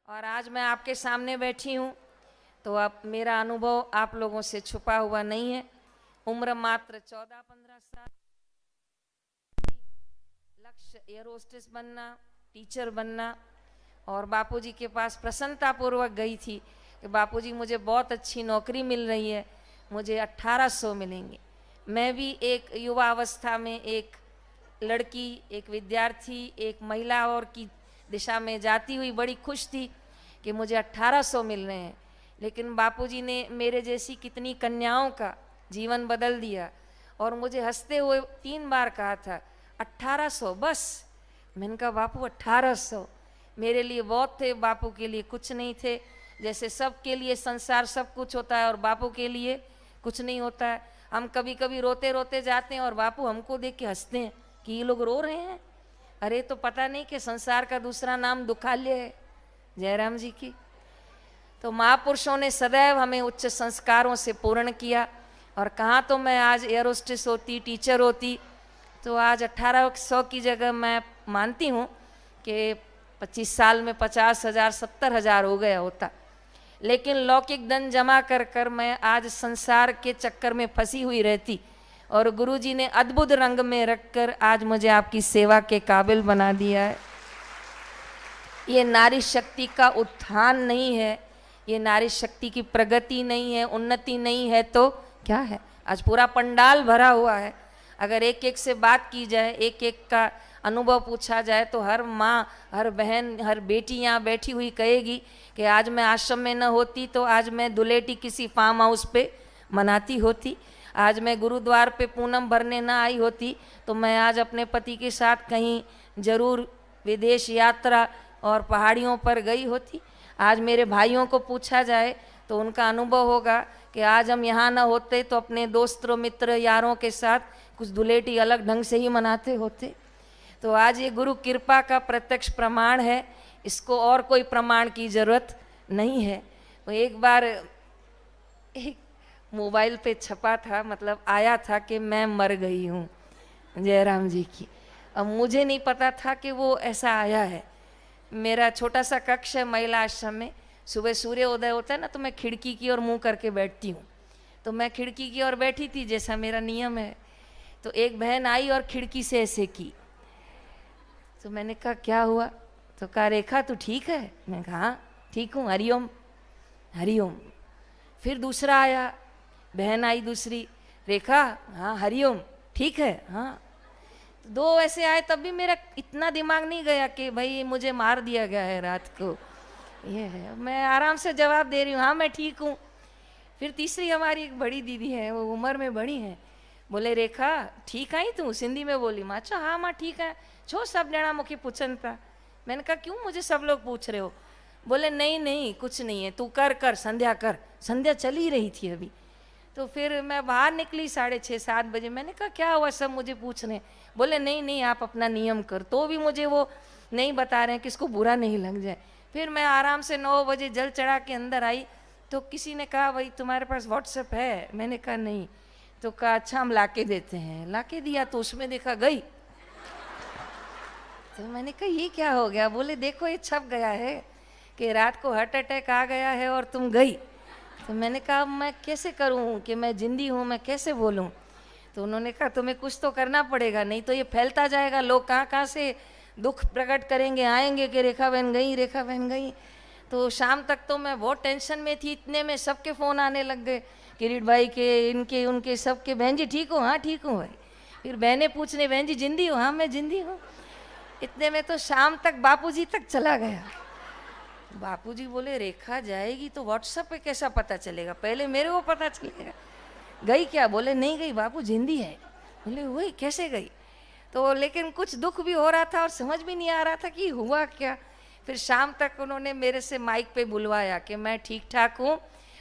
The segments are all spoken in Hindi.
और आज मैं आपके सामने बैठी हूँ तो अब मेरा अनुभव आप लोगों से छुपा हुआ नहीं है। उम्र मात्र 14-15 साल, लक्ष्य एयर होस्टेस बनना, टीचर बनना। और बापूजी के पास प्रसन्नतापूर्वक गई थी कि बापूजी मुझे बहुत अच्छी नौकरी मिल रही है, मुझे 1800 मिलेंगे। मैं भी एक युवा अवस्था में एक लड़की, एक विद्यार्थी, एक महिला और की दिशा में जाती हुई बड़ी खुश थी कि मुझे 1800 मिल रहे हैं। लेकिन बापूजी ने मेरे जैसी कितनी कन्याओं का जीवन बदल दिया और मुझे हंसते हुए 3 बार कहा था 1800 बस। मैंने कहा बापू 1800 मेरे लिए बहुत थे, बापू के लिए कुछ नहीं थे। जैसे सबके लिए संसार सब कुछ होता है और बापू के लिए कुछ नहीं होता है। हम कभी कभी रोते रोते जाते हैं और बापू हमको देख के हंसते हैं कि ये लोग रो रहे हैं। अरे तो पता नहीं कि संसार का दूसरा नाम दुखालय है। जयराम जी की तो महापुरुषों ने सदैव हमें उच्च संस्कारों से पूर्ण किया। और कहाँ तो मैं आज एयर होस्टेस होती, टीचर होती, तो आज 1800 की जगह मैं मानती हूँ कि 25 साल में 50,000 70,000 हो गया होता। लेकिन लौकिक धन जमा कर कर मैं आज संसार के चक्कर में फंसी हुई रहती और गुरुजी ने अद्भुत रंग में रखकर आज मुझे आपकी सेवा के काबिल बना दिया है। ये नारी शक्ति का उत्थान नहीं है, ये नारी शक्ति की प्रगति नहीं है, उन्नति नहीं है तो क्या है। आज पूरा पंडाल भरा हुआ है। अगर एक एक से बात की जाए, एक एक का अनुभव पूछा जाए तो हर माँ, हर बहन, हर बेटी यहाँ बैठी हुई कहेगी कि आज मैं आश्रम में न होती तो आज मैं दुलेटी किसी फार्म हाउस पे मनाती होती, आज मैं गुरुद्वार पे पूनम भरने ना आई होती तो मैं आज अपने पति के साथ कहीं जरूर विदेश यात्रा और पहाड़ियों पर गई होती। आज मेरे भाइयों को पूछा जाए तो उनका अनुभव होगा कि आज हम यहाँ ना होते तो अपने दोस्तों, मित्र, यारों के साथ कुछ दुलेटी अलग ढंग से ही मनाते होते। तो आज ये गुरु कृपा का प्रत्यक्ष प्रमाण है, इसको और कोई प्रमाण की जरूरत नहीं है। तो एक बार एक मोबाइल पे छपा था, मतलब आया था कि मैं मर गई हूँ, जयराम जी की। अब मुझे नहीं पता था कि वो ऐसा आया है। मेरा छोटा सा कक्ष है महिला आश्रम में, सुबह सूर्य उदय होता है ना तो मैं खिड़की की ओर मुंह करके बैठती हूँ। तो मैं खिड़की की ओर बैठी थी जैसा मेरा नियम है। तो एक बहन आई और खिड़की से ऐसे की। तो मैंने कहा क्या हुआ? तो कहा रेखा तू ठीक है? मैं कहा हाँ ठीक हूँ, हरिओम हरिओम। फिर दूसरा आया, बहन आई दूसरी, रेखा हाँ हरिओम ठीक है हाँ। दो ऐसे आए तब भी मेरा इतना दिमाग नहीं गया कि भाई मुझे मार दिया गया है रात को। ये है, मैं आराम से जवाब दे रही हूँ हाँ मैं ठीक हूँ। फिर तीसरी हमारी एक बड़ी दीदी है, वो उम्र में बड़ी है, बोले रेखा ठीक आई तू? सिंधी में बोली। माँ अच्छा हाँ माँ ठीक है, छो सब ॼणा मूंखे पुछनि था। मैंने कहा क्यों मुझे सब लोग पूछ रहे हो? बोले नहीं नहीं कुछ नहीं है, तू कर कर संध्या कर। संध्या चल ही रही थी अभी। तो फिर मैं बाहर निकली 6:30-7 बजे। मैंने कहा क्या हुआ, सब मुझे पूछ रहे हैं। बोले नहीं नहीं आप अपना नियम कर। तो भी मुझे वो नहीं बता रहे हैं कि इसको बुरा नहीं लग जाए। फिर मैं आराम से 9 बजे जल चढ़ा के अंदर आई तो किसी ने कहा भाई तुम्हारे पास व्हाट्सएप है? मैंने कहा नहीं। तो कहा अच्छा हम ला के देते हैं। ला के दिया तो उसमें देखा गई। तो मैंने कहा ये क्या हो गया? बोले देखो ये छप गया है कि रात को हार्ट अटैक आ गया है और तुम गई। तो मैंने कहा मैं कैसे करूं कि मैं जिंदी हूं, मैं कैसे बोलूं? तो उन्होंने कहा तुम्हें कुछ तो करना पड़ेगा, नहीं तो ये फैलता जाएगा, लोग कहाँ कहाँ से दुख प्रकट करेंगे, आएंगे कि रेखा बहन गई, रेखा बहन गई। तो शाम तक तो मैं बहुत टेंशन में थी। इतने में सबके फ़ोन आने लग गए, किरीट भाई के, इनके, उनके, सबके। बहन जी ठीक हो? हाँ ठीक हूँ भाई। फिर बहनें पूछने बहन जी जिंदी हो? हाँ मैं जिंदी हूँ। इतने में तो शाम तक बापूजी तक चला गया। बापूजी बोले रेखा जाएगी तो व्हाट्सएप पे कैसा पता चलेगा, पहले मेरे को पता चलेगा। गई क्या? बोले नहीं गई बापू जिंदी है। बोले वही कैसे गई? तो लेकिन कुछ दुख भी हो रहा था और समझ भी नहीं आ रहा था कि हुआ क्या। फिर शाम तक उन्होंने मेरे से माइक पे बुलवाया कि मैं ठीक ठाक हूँ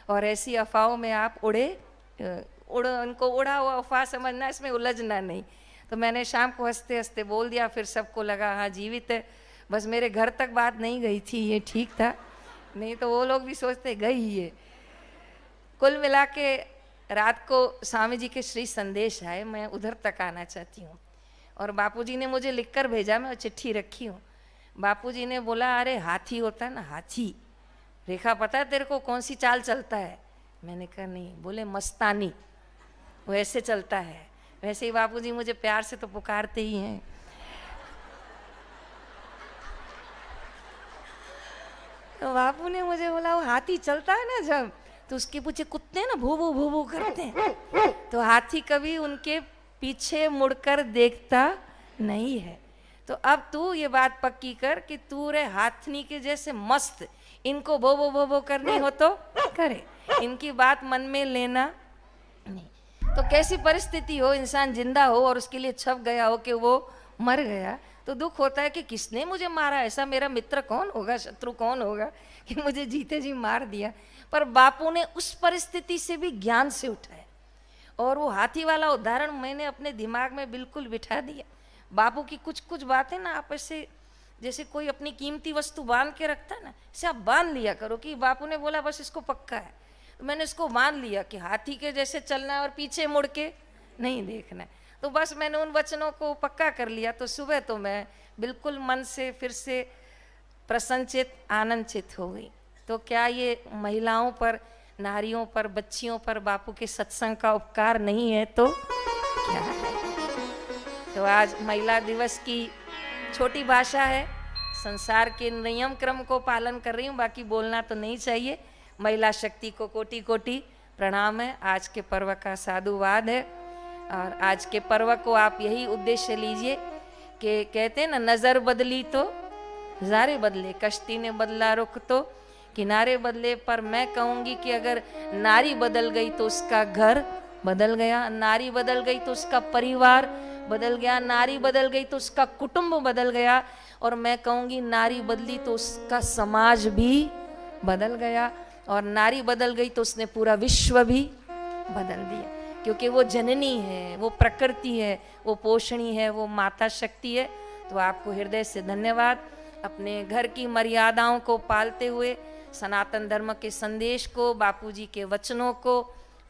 और ऐसी अफवाहों में आप उनको उड़ा हुआ अफवाह समझना, इसमें उलझना नहीं। तो मैंने शाम को हंसते हंसते बोल दिया। फिर सबको लगा हाँ जीवित है। बस मेरे घर तक बात नहीं गई थी, ये ठीक था, नहीं तो वो लोग भी सोचते गई ये। कुल मिला के रात को स्वामी जी के श्री संदेश आए, मैं उधर तक आना चाहती हूँ। और बापूजी ने मुझे लिखकर भेजा, मैं चिट्ठी रखी हूँ। बापूजी ने बोला, अरे हाथी होता है ना हाथी, रेखा पता है तेरे को कौन सी चाल चलता है? मैंने कहा नहीं। बोले मस्तानी, वैसे चलता है। वैसे ही बापूजी मुझे प्यार से तो पुकारते ही हैं। तो बापू ने मुझे बोला, वो हाथी चलता है ना जब, तो उसके पीछे कुत्ते ना भू भू करते हैं, तो हाथी कभी उनके पीछे मुड़कर देखता नहीं है। तो अब तू ये बात पक्की कर कि तू रे हाथनी के जैसे मस्त, इनको भो करनी हो तो करे, इनकी बात मन में लेना नहीं। तो कैसी परिस्थिति हो, इंसान जिंदा हो और उसके लिए छप गया हो कि वो मर गया, तो दुख होता है कि किसने मुझे मारा, ऐसा मेरा मित्र कौन होगा, शत्रु कौन होगा कि मुझे जीते जी मार दिया। पर बापू ने उस परिस्थिति से भी ज्ञान से उठाया, और वो हाथी वाला उदाहरण मैंने अपने दिमाग में बिल्कुल बिठा दिया। बापू की कुछ कुछ बातें ना आप ऐसे जैसे कोई अपनी कीमती वस्तु बांध के रखता है ना, इसे आप बांध लिया करो कि बापू ने बोला बस इसको पक्का है, तो मैंने इसको बांध लिया कि हाथी के जैसे चलना है और पीछे मुड़ के नहीं देखना है। तो बस मैंने उन वचनों को पक्का कर लिया। तो सुबह तो मैं बिल्कुल मन से फिर से प्रसन्नचित आनंदचित हो गई। तो क्या ये महिलाओं पर, नारियों पर, बच्चियों पर बापू के सत्संग का उपकार नहीं है तो क्या है? तो आज महिला दिवस की छोटी भाषा है, संसार के नियम क्रम को पालन कर रही हूँ, बाकी बोलना तो नहीं चाहिए। महिला शक्ति को कोटि कोटि प्रणाम है। आज के पर्व का साधुवाद है, और आज के पर्व को आप यही उद्देश्य लीजिए कि कहते हैं ना, नज़र बदली तो नज़ारे बदले, कश्ती ने बदला रुख तो किनारे बदले। पर मैं कहूँगी कि अगर नारी बदल गई तो उसका घर बदल गया, नारी बदल गई तो उसका परिवार बदल गया, नारी बदल गई तो उसका कुटुंब बदल गया, और मैं कहूँगी नारी बदली तो उसका समाज भी बदल गया, और नारी बदल गई तो उसने पूरा विश्व भी बदल दिया। क्योंकि वो जननी है, वो प्रकृति है, वो पोषणी है, वो माता शक्ति है। तो आपको हृदय से धन्यवाद। अपने घर की मर्यादाओं को पालते हुए सनातन धर्म के संदेश को, बापूजी के वचनों को,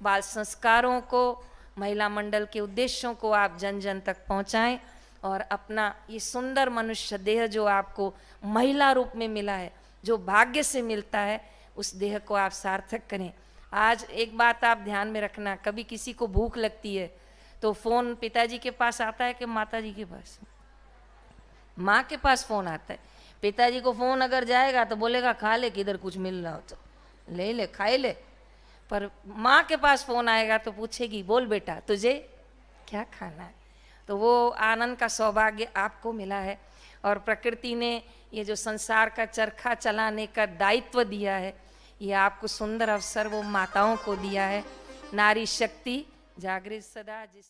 बाल संस्कारों को, महिला मंडल के उद्देश्यों को आप जन जन तक पहुंचाएं, और अपना ये सुंदर मनुष्य देह जो आपको महिला रूप में मिला है, जो भाग्य से मिलता है, उस देह को आप सार्थक करें। आज एक बात आप ध्यान में रखना, कभी किसी को भूख लगती है तो फोन पिताजी के पास आता है कि माताजी के पास? माँ के पास फोन आता है। पिताजी को फोन अगर जाएगा तो बोलेगा खा ले, किधर कुछ मिल रहा हो तो ले ले, खाए ले। पर माँ के पास फोन आएगा तो पूछेगी, बोल बेटा तुझे क्या खाना है? तो वो आनंद का सौभाग्य आपको मिला है, और प्रकृति ने ये जो संसार का चरखा चलाने का दायित्व दिया है, ये आपको सुंदर अवसर वो माताओं को दिया है। नारी शक्ति जागृत सदा जिस